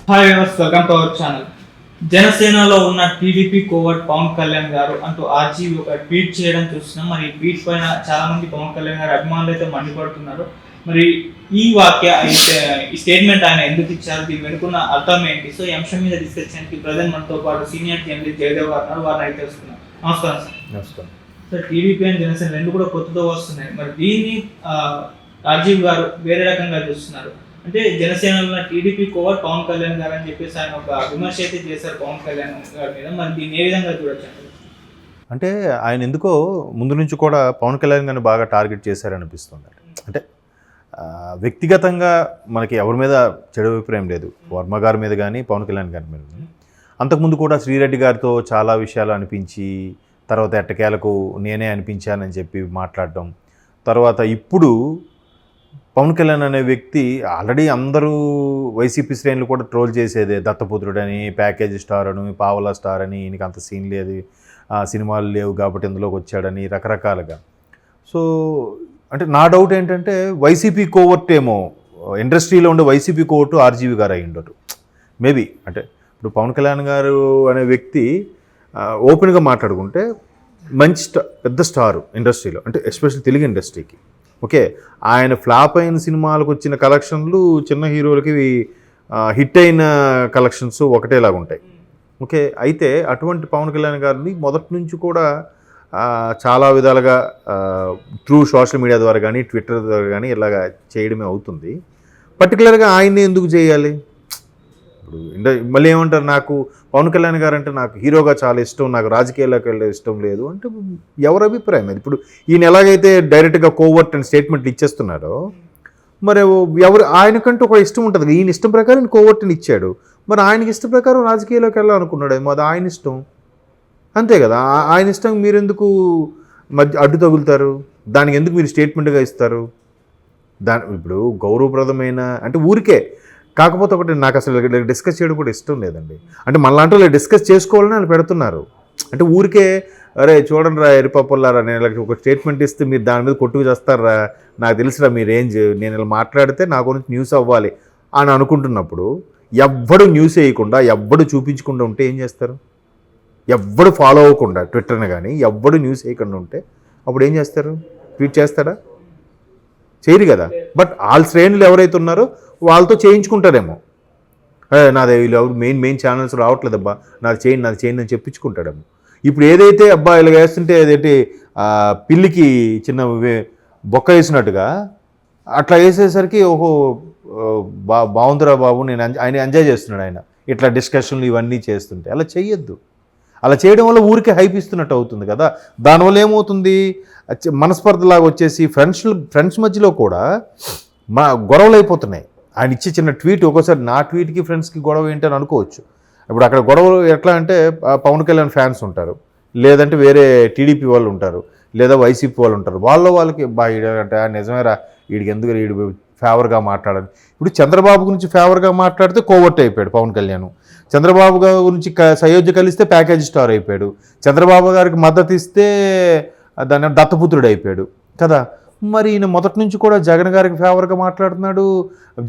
Hi viewers, welcome to our channel. జనసేనలో ఉన్న TDP covert Pawan Kalyan గారు అంటూ ఆర్జీవి ఒక ట్వీట్ చేయడం చూస్తున్నాం. మరి ఈ ట్వీట్ పైన చాలా మంది పవన్ కళ్యాణ్ గారు అభిమానులు అయితే మండిపడుతున్నారు. మరి ఈ ఈ స్టేట్మెంట్ ఆయన ఎందుకు ఇచ్చారు, దీని వెనుకున్న అర్థం ఏంటి? సో ఈ అంశం మీద డిస్కస్ చేయడానికి ప్రజెంట్ మనతో పాటు సీనియర్ జర్నలిస్ట్ జయదేవ్ గారు ఉన్నారు. వారిని అయితే తెలుసుకున్నాం. నమస్కారం సార్. నమస్కారం సార్, టీడీపీ అండ్ జనసేన రెండు కూడా కొత్తతో వస్తున్నాయి. మరి దీన్ని రాజీవ్ గారు వేరే రకంగా చూస్తున్నారు. అంటే జనసేనలో టీడీపీ కోవర్ పవన్ కళ్యాణ్ గారు అని చెప్పేసి ఆయన ఒక విమర్శ అయితే చేశారు పవన్ కళ్యాణ్ గారి మీద. మరి దీన్ని ఏ విధంగా చూడొచ్చు? అంటే ఆయన ఎందుకో ముందు నుంచి కూడా పవన్ కళ్యాణ్ గారిని బాగా టార్గెట్ చేశారనిపిస్తుంది. అంటే వ్యక్తిగతంగా మనకి ఎవరి మీద చెడు అభిప్రాయం లేదు, వర్మ గారి మీద కానీ పవన్ కళ్యాణ్ గారి మీద కానీ. అంతకుముందు కూడా శ్రీరెడ్డి గారితో చాలా విషయాలు అనిపించి తర్వాత ఎట్టకేలకు నేనే అనిపించానని చెప్పి మాట్లాడటం, తర్వాత ఇప్పుడు పవన్ కళ్యాణ్ అనే వ్యక్తి ఆల్రెడీ అందరూ వైసీపీ శ్రేణులు కూడా ట్రోల్ చేసేదే, దత్తపుత్రుడని, ప్యాకేజీ స్టార్ అని, పావలా స్టార్ అని, ఈయనకి అంత సీన్ లేదు, సినిమాలు లేవు కాబట్టి ఇందులోకి వచ్చాడని రకరకాలుగా. సో అంటే నా డౌట్ ఏంటంటే వైసీపీ కోవర్ట్ ఏమో, ఇండస్ట్రీలో ఉండే వైసీపీ కోవర్టు ఆర్జీవి గారు అయి ఉండరు మేబీ. అంటే ఇప్పుడు పవన్ కళ్యాణ్ గారు అనే వ్యక్తి ఓపెన్గా మాట్లాడుకుంటే మంచి పెద్ద స్టారు ఇండస్ట్రీలో, అంటే ఎస్పెషల్లీ తెలుగు ఇండస్ట్రీకి. ఓకే, ఆయన ఫ్లాప్ అయిన సినిమాలకు వచ్చిన కలెక్షన్లు చిన్న హీరోలకి హిట్ అయిన కలెక్షన్స్ ఒకటేలాగా ఉంటాయి. ఓకే, అయితే అటువంటి పవన్ కళ్యాణ్ గారిని మొదటి నుంచి కూడా చాలా విధాలుగా త్రూ సోషల్ మీడియా ద్వారా కానీ ట్విట్టర్ ద్వారా కానీ ఇలాగా చేయడమే అవుతుంది. పర్టికులర్గా ఆయన్ని ఎందుకు చేయాలి? ఇప్పుడు మళ్ళీ ఏమంటారు, నాకు పవన్ కళ్యాణ్ గారు అంటే నాకు హీరోగా చాలా ఇష్టం, నాకు రాజకీయాల్లోకి వెళ్ళే ఇష్టం లేదు అంటే ఎవరి అభిప్రాయం అది? ఇప్పుడు ఈయన ఎలాగైతే డైరెక్ట్గా కోవర్ట్ అండ్ స్టేట్మెంట్లు ఇచ్చేస్తున్నారో, మరి ఆయనకంటూ ఒక ఇష్టం ఉంటుంది. ఈయన ఇష్టం ప్రకారం కోవర్ట్ని ఇచ్చాడు, మరి ఆయనకి ఇష్టం ప్రకారం రాజకీయాల్లోకి వెళ్ళాలనుకున్నాడు, అది ఆయన ఇష్టం, అంతే కదా. ఆయన ఇష్టం మీరు ఎందుకు అడ్డు తగులుతారు? దానికి ఎందుకు మీరు స్టేట్మెంట్గా ఇస్తారు? ఇప్పుడు గౌరవప్రదమైన అంటే ఊరికే. కాకపోతే ఒకటి, నాకు అసలు డిస్కస్ చేయడం కూడా ఇష్టం లేదండి. అంటే మనలాంటి వాళ్ళు డిస్కస్ చేసుకోవాలని వాళ్ళు పెడుతున్నారు. అంటే ఊరికే అరే చూడండి రా ఎరిపప్పులారా, నేను ఒక స్టేట్మెంట్ ఇస్తే మీరు దాని మీద కొట్టుకు చేస్తారా, నాకు తెలుసురా మీ రేంజ్, నేను ఇలా మాట్లాడితే నా గురించి న్యూస్ అవ్వాలి అని అనుకుంటున్నప్పుడు ఎవ్వడు న్యూస్ వేయకుండా ఎవ్వడు చూపించకుండా ఉంటే ఏం చేస్తారు? ఎవ్వడు ఫాలో అవ్వకుండా ట్విట్టర్ని కానీ ఎవ్వడు న్యూస్ వేయకుండా ఉంటే అప్పుడు ఏం చేస్తారు? ట్వీట్ చేస్తారా? చేయరు కదా. బట్ వాళ్ళ శ్రేణులు ఎవరైతే ఉన్నారో వాళ్ళతో చేయించుకుంటారేమో, నాది వీళ్ళు ఎవరు మెయిన్ ఛానల్స్ రావట్లేదబ్బా, నాది చేయండి అని చెప్పించుకుంటాడేమో. ఇప్పుడు ఏదైతే అబ్బా ఇలా వేస్తుంటే అదేంటి పిల్లికి చిన్న బొక్క వేసినట్టుగా అట్లా వేసేసరికి ఓహో బాగుందిరా బాబు, ఆయన ఎంజాయ్ చేస్తున్నాడు ఆయన ఇట్లా డిస్కషన్లు ఇవన్నీ చేస్తుంటే. అలా చేయొద్దు. అలా చేయడం వల్ల ఊరికే హైప్ ఇస్తున్నట్టు అవుతుంది కదా. దానివల్ల ఏమవుతుంది, మనస్పర్ధలాగా వచ్చేసి ఫ్రెండ్స్ మధ్యలో కూడా గొడవలు అయిపోతున్నాయి. ఆయన ఇచ్చే చిన్న ట్వీట్, ఒక్కోసారి నా ట్వీట్కి ఫ్రెండ్స్కి గొడవ ఏంటి అని అనుకోవచ్చు. ఇప్పుడు అక్కడ గొడవలు ఎట్లా అంటే పవన్ కళ్యాణ్ ఫ్యాన్స్ ఉంటారు, లేదంటే వేరే టీడీపీ వాళ్ళు ఉంటారు, లేదా వైసీపీ వాళ్ళు ఉంటారు. వాళ్ళకి అంటే నిజమేరా వీడికి ఎందుకు వీడి ఫేవర్గా మాట్లాడాలి. ఇప్పుడు చంద్రబాబు గురించి ఫేవర్గా మాట్లాడితే కోవర్ట్ అయిపోయాడు పవన్ కళ్యాణ్, చంద్రబాబు గారి గురించి సయోధ్య కలిస్తే ప్యాకేజీ స్టార్ అయిపోయాడు, చంద్రబాబు గారికి మద్దతు ఇస్తే దాని దత్తపుత్రుడు అయిపోయాడు కదా. మరి ఈయన మొదటి నుంచి కూడా జగన్ గారికి ఫేవర్గా మాట్లాడుతున్నాడు,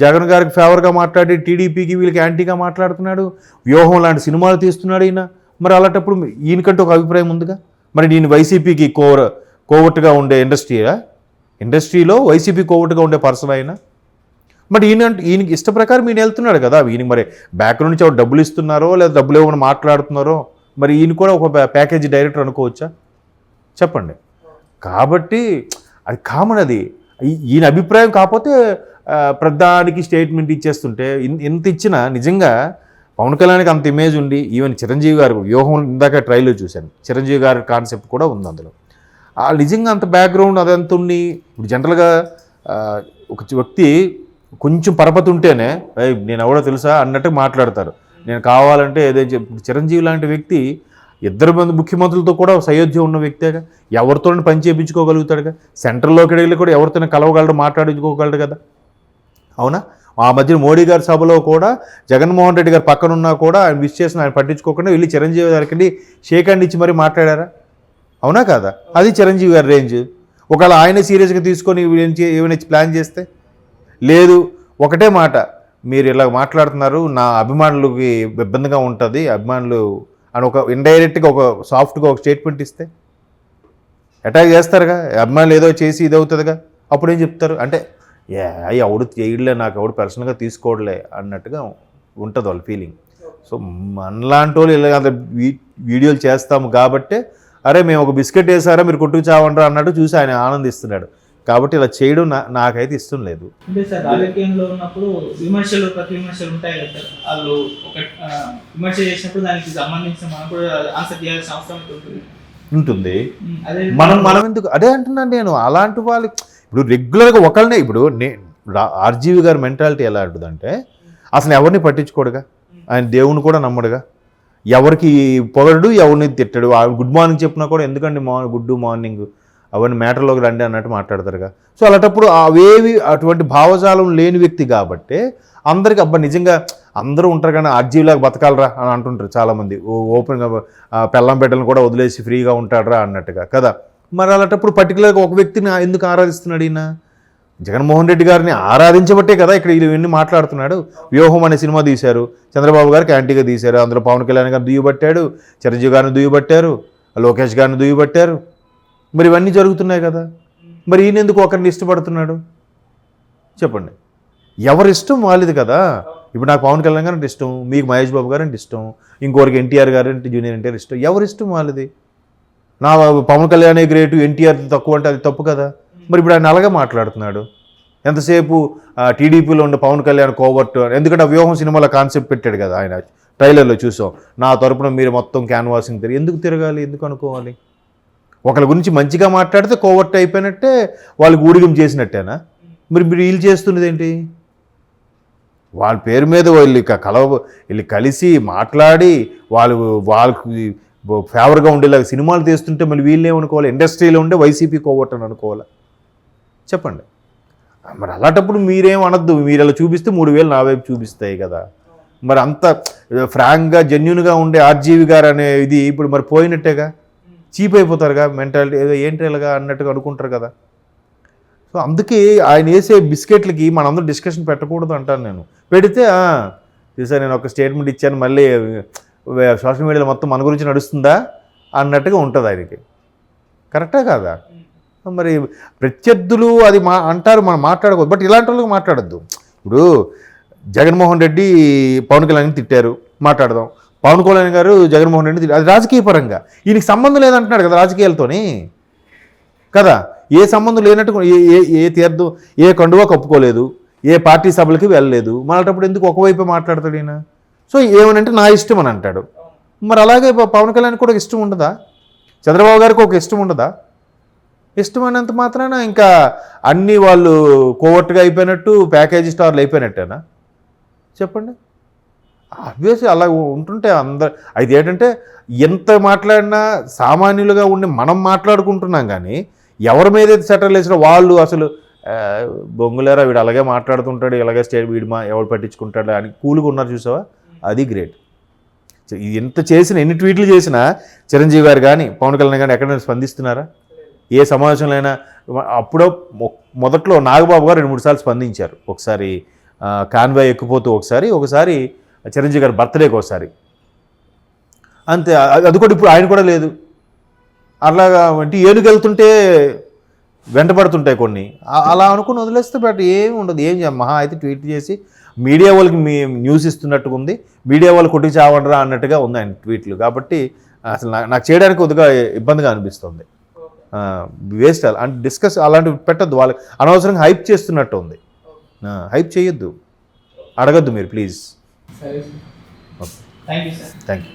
జగన్ గారికి ఫేవర్గా మాట్లాడి టీడీపీకి వీళ్ళకి యాంటీగా మాట్లాడుతున్నాడు, వ్యూహం లాంటి సినిమాలు తీస్తున్నాడు ఈయన. మరి అలాంటప్పుడు ఈయనకంటూ ఒక అభిప్రాయం ఉందిగా. మరి నేను వైసీపీకి కోవర్ట్గా ఉండే ఇండస్ట్రీలో వైసీపీ కోవర్ట్గా ఉండే పర్సన్ అయినా, మరి ఈయనకి ఇష్ట ప్రకారం ఈయన వెళ్తున్నాడు కదా. ఈయనకి మరి బ్యాక్గ్రౌండ్ నుంచి ఎవరు డబ్బులు ఇస్తున్నారో లేదా డబ్బులు ఏమైనా మాట్లాడుతున్నారో, మరి ఈయన కూడా ఒక ప్యాకేజీ డైరెక్టర్ అనుకోవచ్చా? చెప్పండి. కాబట్టి అది కామన్. అది ఈయన అభిప్రాయం కాకపోతే ప్రధానికి స్టేట్మెంట్ ఇచ్చేస్తుంటే ఎంత ఇచ్చినా నిజంగా పవన్ కళ్యాణ్కి అంత ఇమేజ్ ఉండి, ఈవెన్ చిరంజీవి గారు వ్యూహం ఇందాక ట్రైల్లో చూశాను, చిరంజీవి గారి కాన్సెప్ట్ కూడా ఉంది అందులో. నిజంగా అంత బ్యాక్గ్రౌండ్ అదంత ఉండి, ఇప్పుడు జనరల్గా ఒక వ్యక్తి కొంచెం పరపతి ఉంటేనే నేను ఎవడో తెలుసా అన్నట్టు మాట్లాడతారు. నేను కావాలంటే ఏదైతే చిరంజీవి లాంటి వ్యక్తి ఇద్దరు మంది ముఖ్యమంత్రులతో కూడా సయోధ్య ఉన్న వ్యక్తేగా, ఎవరితో పని చేయించుకోగలుగుతాడుగా, సెంట్రల్లోకి వెళ్ళి కూడా ఎవరితోనే కలవగలడు, మాట్లాడించుకోగలడు కదా. అవునా? ఆ మధ్య మోడీ గారి సభలో కూడా జగన్మోహన్ రెడ్డి గారు పక్కన ఉన్నా కూడా ఆయన విష్ చేసిన ఆయన పట్టించుకోకుండా వెళ్ళి చిరంజీవి గారికి షేక్ హ్యాండ్ ఇచ్చి మరీ మాట్లాడారా? అవునా కాదా? అది చిరంజీవి గారి రేంజ్. ఒకవేళ ఆయన సీరియస్గా తీసుకొని ఏమైనా ప్లాన్ చేస్తే లేదు, ఒకటే మాట, మీరు ఇలా మాట్లాడుతున్నారు, నా అభిమానులకి ఇబ్బందిగా ఉంటుంది, అభిమానులు అని ఒక ఇండైరెక్ట్గా ఒక సాఫ్ట్గా ఒక స్టేట్మెంట్ ఇస్తే అటాక్ చేస్తారుగా, అభిమానులు ఏదో చేసి ఇది అవుతుందిగా, అప్పుడేం చెప్తారు అంటే ఎవడు చేయలే, నాకు ఎవడు పర్సనల్గా తీసుకోవడలే అన్నట్టుగా ఉంటుంది వాళ్ళ ఫీలింగ్. సో మనలాంటి వాళ్ళు ఇలా వీడియోలు చేస్తాము కాబట్టి అరే మేము ఒక బిస్కెట్ వేసారా మీరు కొట్టుకు చావండ్రా అన్నట్టు చూసి ఆయన ఆనందిస్తున్నాడు. కాబట్టి ఇలా చేయడం నాకైతే ఇష్టం లేదు. అంటే సార్ రాజకీయంలో ఉన్నప్పుడు విమర్శలు ప్రతి విమర్శలు ఉంటాయి కదా సార్, వాళ్ళు ఒక విమర్శ చేసినప్పుడు దానికి సంబంధించిన మనం కూడా ఆన్సర్ చేయాల్సిన అవసరం ఉంటుంది. అదే మనం ఎందుకు అదే అంటున్నాను నేను. అలాంటి వాళ్ళు ఇప్పుడు రెగ్యులర్గా ఒకళ్ళనే, ఇప్పుడు ఆర్జీవి గారి మెంటాలిటీ ఎలా ఉంటుందంటే అసలు ఎవరిని పట్టించుకోడుగా, ఆయన దేవుని కూడా నమ్మడుగా, ఎవరికి పొగడు, ఎవరిని తిట్టడు. గుడ్ మార్నింగ్ చెప్పినా కూడా ఎందుకండి గుడ్ మార్నింగ్ అవన్నీ మ్యాటర్లోకి రండి అన్నట్టు మాట్లాడతారుగా. సో అలాంటప్పుడు అవేవి అటువంటి భావజాలం లేని వ్యక్తి కాబట్టి అందరికి అబ్బా నిజంగా అందరూ ఉంటారు కానీ ఆర్జీవిలాగా బతకాలరా అని అంటుంటారు చాలామంది. ఓపెన్గా పెళ్ళం బిడ్డలను కూడా వదిలేసి ఫ్రీగా ఉంటాడరా అన్నట్టుగా కదా. మరి అలాంటప్పుడు పర్టికులర్గా ఒక వ్యక్తిని ఎందుకు ఆరాధిస్తున్నాడు ఈయన? జగన్మోహన్ రెడ్డి గారిని ఆరాధించబట్టే కదా ఇక్కడ ఇవన్నీ మాట్లాడుతున్నాడు. వ్యూహం అనే సినిమా తీశారు, చంద్రబాబు గారికి యాంటీగా తీశారు, అందులో పవన్ కళ్యాణ్ గారిని దుయ్యబట్టాడు, చిరంజీవి గారిని దుయ్యబట్టారు, లోకేష్ గారిని దుయ్యబట్టారు. మరి ఇవన్నీ జరుగుతున్నాయి కదా. మరి ఈయన ఎందుకు ఒకరిని ఇష్టపడుతున్నాడు చెప్పండి? ఎవరి ఇష్టం వాళ్ళది కదా. ఇప్పుడు నాకు పవన్ కళ్యాణ్ గారు అంటే ఇష్టం, మీకు మహేష్ బాబు గారు అంటే ఇష్టం, ఇంకోరికి ఎన్టీఆర్ గారు అంటే జూనియర్ ఎన్టీఆర్ ఇష్టం. ఎవరి ఇష్టం వాళ్ళది. నా పవన్ కళ్యాణే గ్రేటు, ఎన్టీఆర్ తక్కువ అంటే అది తప్పు కదా. మరి ఇప్పుడు ఆయన అలాగే మాట్లాడుతున్నాడు. ఎంతసేపు టీడీపీలో ఉన్న పవన్ కళ్యాణ్ కోవర్ట్, ఎందుకంటే వ్యూహం సినిమాలో కాన్సెప్ట్ పెట్టాడు కదా ఆయన, ట్రైలర్లో చూసాం. నా తరపున మీరు మొత్తం క్యాన్వాసింగ్ ఎందుకు తిరగాలి, ఎందుకు అనుకోవాలి? ఒకరి గురించి మంచిగా మాట్లాడితే కోవర్ట్ అయిపోయినట్టే, వాళ్ళకి ఊడిగం చేసినట్టేనా? మరి మీరు వీళ్ళు చేస్తున్నది ఏంటి? వాళ్ళ పేరు మీద వీళ్ళు కలిసి మాట్లాడి వాళ్ళకి ఫేవర్గా ఉండేలాగా సినిమాలు తీస్తుంటే మళ్ళీ వీళ్ళు ఏమనుకోవాలి? ఇండస్ట్రీలో ఉండే వైసీపీ కోవర్ట్ అని అనుకోవాలా చెప్పండి? మరి అలాంటప్పుడు మీరేం అనొద్దు. మీరు ఇలా చూపిస్తే 3,000 నా వైపు చూపిస్తాయి కదా. మరి అంత ఫ్రాంక్గా జెన్యున్గా ఉండే ఆర్జీవి గారు అనే ఇది ఇప్పుడు మరి పోయినట్టేగా, చీప్ అయిపోతారుగా, మెంటాలిటీ ఏదో ఏంటి ఇలాగా అన్నట్టుగా అనుకుంటారు కదా. సో అందుకే ఆయన వేసే బిస్కెట్లకి మనందరూ డిస్కషన్ పెట్టకూడదు అంటాను నేను. పెడితే చూసా నేను ఒక స్టేట్మెంట్ ఇచ్చాను, మళ్ళీ సోషల్ మీడియాలో మొత్తం మన గురించి నడుస్తుందా అన్నట్టుగా ఉంటుంది ఆయనకి. కరెక్టా కాదా? మరి ప్రత్యర్థులు అది అంటారు, మనం మాట్లాడకూడదు. బట్ ఇలాంటి వాళ్ళకి మాట్లాడద్దు. ఇప్పుడు జగన్మోహన్ రెడ్డి పవన్ కళ్యాణ్ తిట్టారు, మాట్లాడదాం. పవన్ కళ్యాణ్ గారు జగన్మోహన్ రెడ్డి అది రాజకీయ పరంగా, ఈయనకి సంబంధం లేదంటున్నాడు కదా రాజకీయాలతోని కదా. ఏ సంబంధం లేనట్టు ఏ తీర్థం, ఏ కండువా కప్పుకోలేదు, ఏ పార్టీ సభలకి వెళ్ళలేదు. మళ్ళటప్పుడు ఎందుకు ఒకవైపే మాట్లాడతాడు ఈయన? సో ఏమనంటే నా ఇష్టం అని అంటాడు. మరి అలాగే పవన్ కళ్యాణ్ కూడా ఇష్టం ఉండదా? చంద్రబాబు గారికి ఒక ఇష్టం ఉండదా? ఇష్టమైనంత మాత్రాన ఇంకా అన్నీ వాళ్ళు కోవర్ట్గా అయిపోయినట్టు, ప్యాకేజీ స్టార్లు అయిపోయినట్టేనా చెప్పండి? ఆబ్వియస్లీ అలా ఉంటుంటే అందరు. అయితే ఏంటంటే ఎంత మాట్లాడినా సామాన్యులుగా ఉండి మనం మాట్లాడుకుంటున్నాం కానీ ఎవరి మీద అయితే సెటర్లు వేసినా వాళ్ళు అసలు బొంగులేరా వీడు అలాగే మాట్లాడుతుంటాడు, ఇలాగే వీడు ఎవడు పట్టించుకుంటాడు అని కూలుగా ఉన్నారు చూసావా? అది గ్రేట్. ఎంత చేసినా, ఎన్ని ట్వీట్లు చేసినా చిరంజీవి గారు కానీ పవన్ కళ్యాణ్ కానీ ఎక్కడైనా స్పందిస్తున్నారా? ఏ సమావేశంలో అయినా? అప్పుడో మొదట్లో నాగబాబు గారు 2-3 సార్లు స్పందించారు. ఒకసారి కాన్వాయ్ ఎక్కిపోతూ, ఒకసారి చిరంజీవి గారి బర్త్డేకి ఒకసారి, అంతే. అది కూడా ఇప్పుడు ఆయన కూడా లేదు. అలాగా అంటే ఏనుగెళ్తుంటే వెంటబడుతుంటాయి కొన్ని, అలా అనుకుని వదిలేస్తే బట్ ఏమి ఉండదు. ఏం మహా అయితే ట్వీట్ చేసి మీడియా వాళ్ళకి న్యూస్ ఇస్తున్నట్టుగా ఉంది, మీడియా వాళ్ళు కొట్టి చావండరా అన్నట్టుగా ఉంది ఆయన ట్వీట్లు. కాబట్టి అసలు నాకు చేయడానికి కొద్దిగా ఇబ్బందిగా అనిపిస్తుంది. వేస్ట్ అంటే డిస్కస్ అలాంటివి పెట్టద్దు. వాళ్ళకి అనవసరంగా హైప్ చేస్తున్నట్టు ఉంది. హైప్ చేయొద్దు, అడగద్దు మీరు ప్లీజ్. Thank you.